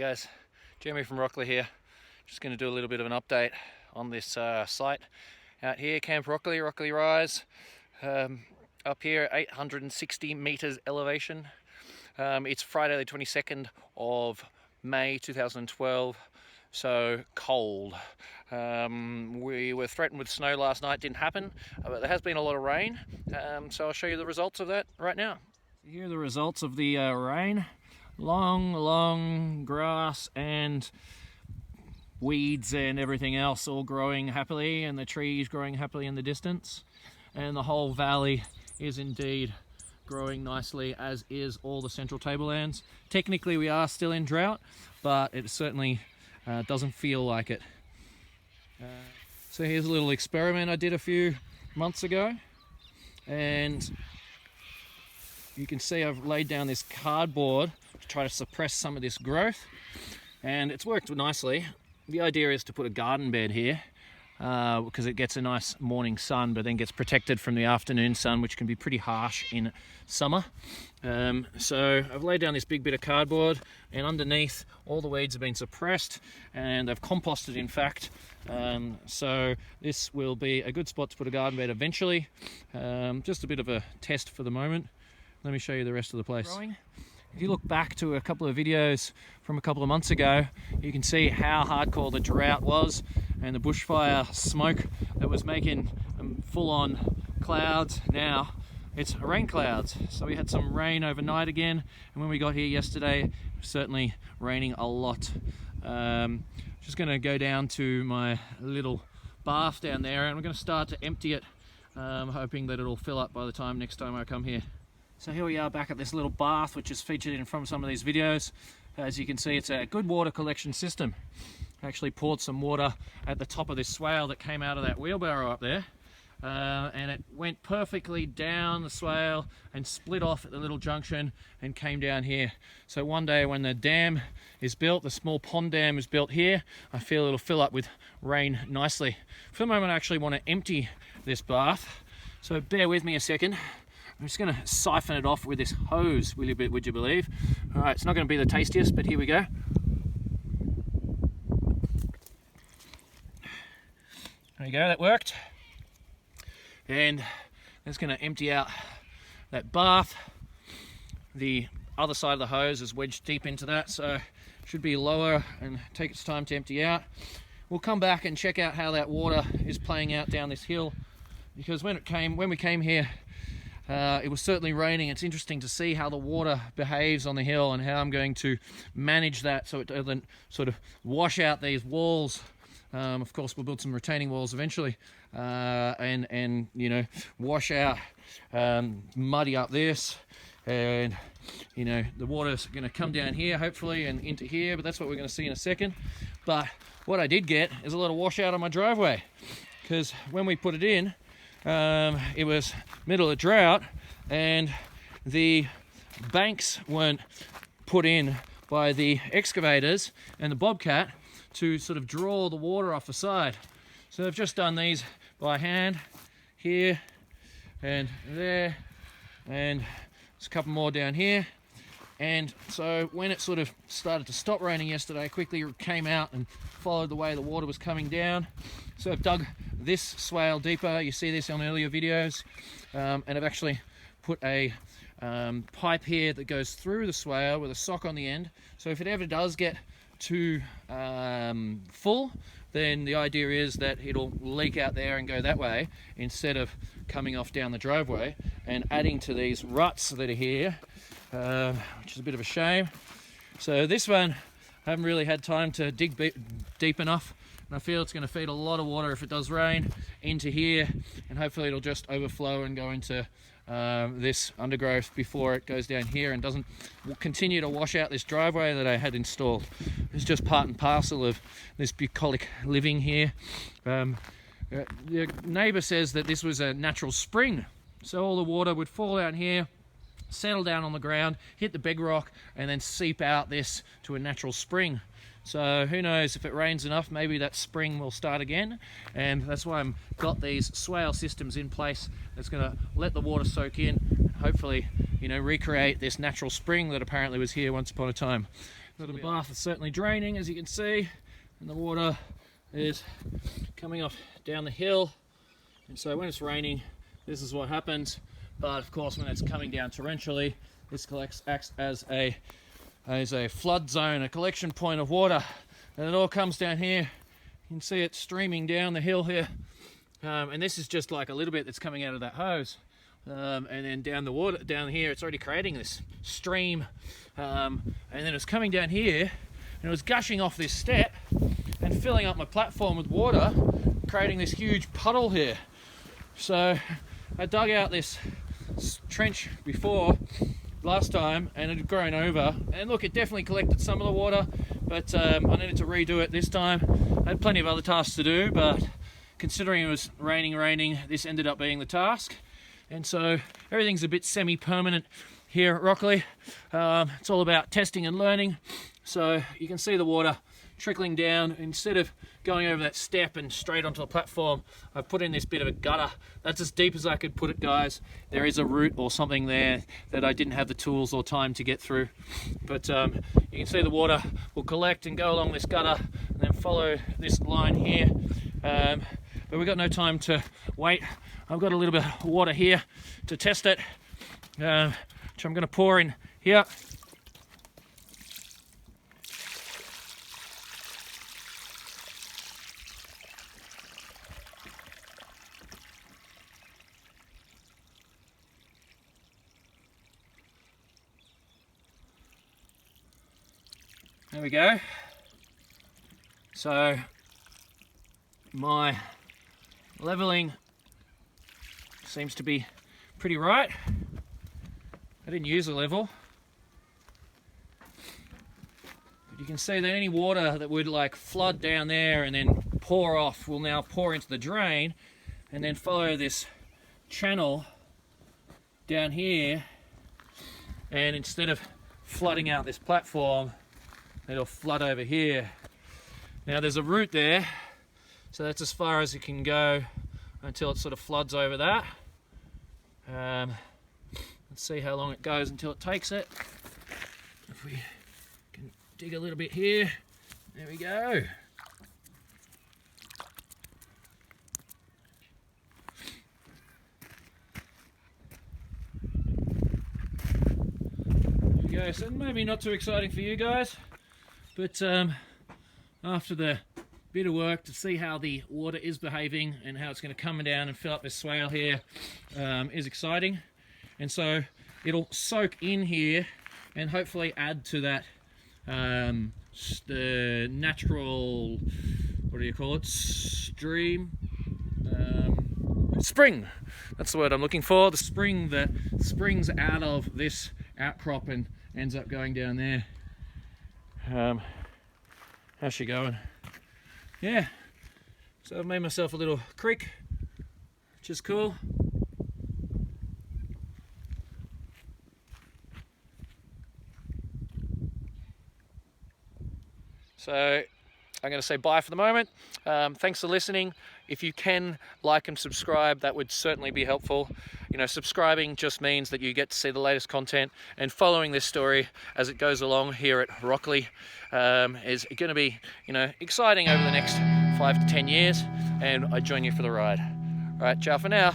guys, Jeremy from Rockley here. Just going to do a little bit of an update on this site out here, Camp Rockley, Rockley Rise. Up here, 860 meters elevation. It's Friday the 22nd of May 2012, so cold. We were threatened with snow last night, didn't happen, but there has been a lot of rain, so I'll show you the results of that right now. Here are the results of the rain. Long grass and weeds and everything else all growing happily, and the trees growing happily in the distance, and the whole valley is indeed growing nicely, as is all the Central Tablelands. Technically we are still in drought, but it certainly doesn't feel like it. So here's a little experiment I did a few months ago, and you can see I've laid down this cardboard to try to suppress some of this growth, and it's worked nicely. The idea is to put a garden bed here because it gets a nice morning sun, but then gets protected from the afternoon sun, which can be pretty harsh in summer. So I've laid down this big bit of cardboard, and underneath all the weeds have been suppressed, and they've composted, in fact. So this will be a good spot to put a garden bed eventually. Just a bit of a test for the moment. Let me show you the rest of the place. If you look back to a couple of videos from a couple of months ago, you can see how hardcore the drought was and the bushfire smoke that was making full-on clouds. Now it's rain clouds. So we had some rain overnight again, and when we got here yesterday, it was certainly raining a lot. Just going to go down to my little bath down there, and we're going to start to empty it, hoping that it'll fill up by the time next time I come here. So here we are back at this little bath, which is featured in from some of these videos. As you can see, it's a good water collection system. I actually poured some water at the top of this swale that came out of that wheelbarrow up there, and it went perfectly down the swale and split off at the little junction and came down here. So one day when the dam is built, the small pond dam is built here, I feel it'll fill up with rain nicely. For the moment I actually want to empty this bath, so bear with me a second. I'm just going to siphon it off with this hose, would you believe? All right, it's not going to be the tastiest, but here we go. There you go, that worked. And that's going to empty out that bath. The other side of the hose is wedged deep into that, so it should be lower and take its time to empty out. We'll come back and check out how that water is playing out down this hill, because when we came here, it was certainly raining. It's interesting to see how the water behaves on the hill and how I'm going to manage that so it doesn't sort of wash out these walls. Of course, we'll build some retaining walls eventually, and you know, wash out, muddy up this, and you know, the water's going to come down here hopefully and into here, but that's what we're going to see in a second. But what I did get is a lot of washout on my driveway, because when we put it in, it was middle of drought, and the banks weren't put in by the excavators and the bobcat to sort of draw the water off the side. So they've just done these by hand here and there, and there's a couple more down here. And so when it sort of started to stop raining yesterday, I quickly came out and followed the way the water was coming down. So I've dug this swale deeper. You see this on earlier videos, and I've actually put a pipe here that goes through the swale with a sock on the end. So if it ever does get too full, then the idea is that it'll leak out there and go that way instead of coming off down the driveway and adding to these ruts that are here, which is a bit of a shame. So this one I haven't really had time to dig deep enough, and I feel it's going to feed a lot of water if it does rain into here, and hopefully it'll just overflow and go into this undergrowth before it goes down here and doesn't continue to wash out this driveway that I had installed. It's just part and parcel of this bucolic living here. The neighbour says that this was a natural spring, so all the water would fall down here, settle down on the ground, hit the bedrock, and then seep out this to a natural spring. So who knows, if it rains enough, maybe that spring will start again, and that's why I've got these swale systems in place that's going to let the water soak in and hopefully, you know, recreate this natural spring that apparently was here once upon a time. So the bath is certainly draining, as you can see, and the water is coming off down the hill. And so when it's raining, this is what happens. But of course, when it's coming down torrentially, this acts as a flood zone, a collection point of water, and it all comes down here. You can see it streaming down the hill here, and this is just like a little bit that's coming out of that hose, and then down the water down here, it's already creating this stream, and then it's coming down here, and it was gushing off this step and filling up my platform with water, creating this huge puddle here. So I dug out this trench before last time, and it had grown over, and look, it definitely collected some of the water, but I needed to redo it this time. I had plenty of other tasks to do, but considering it was raining, this ended up being the task. And so everything's a bit semi-permanent here at Rockley. It's all about testing and learning. So you can see the water trickling down. Instead of going over that step and straight onto the platform, I've put in this bit of a gutter. That's as deep as I could put it, guys. There is a root or something there that I didn't have the tools or time to get through. But you can see the water will collect and go along this gutter and then follow this line here. But we've got no time to wait. I've got a little bit of water here to test it, which I'm going to pour in here. There we go. So my leveling seems to be pretty right. I didn't use a level, but you can see that any water that would like flood down there and then pour off will now pour into the drain and then follow this channel down here, and instead of flooding out this platform, it'll flood over here. Now there's a root there, so that's as far as it can go until it sort of floods over that. Let's see how long it goes until it takes it. If we can dig a little bit here, there we go. There we go. So maybe not too exciting for you guys, but after the bit of work to see how the water is behaving and how it's going to come down and fill up this swale here is exciting. And so it'll soak in here and hopefully add to that the natural, what do you call it, stream? Spring, that's the word I'm looking for. The spring that springs out of this outcrop and ends up going down there. How's she going? Yeah, so I've made myself a little creek, which is cool. So I'm going to say bye for the moment. Thanks for listening. If you can like and subscribe, that would certainly be helpful. You know, subscribing just means that you get to see the latest content, and following this story as it goes along here at Rockley is going to be, you know, exciting over the next 5 to 10 years, and I join you for the ride. All right, ciao for now.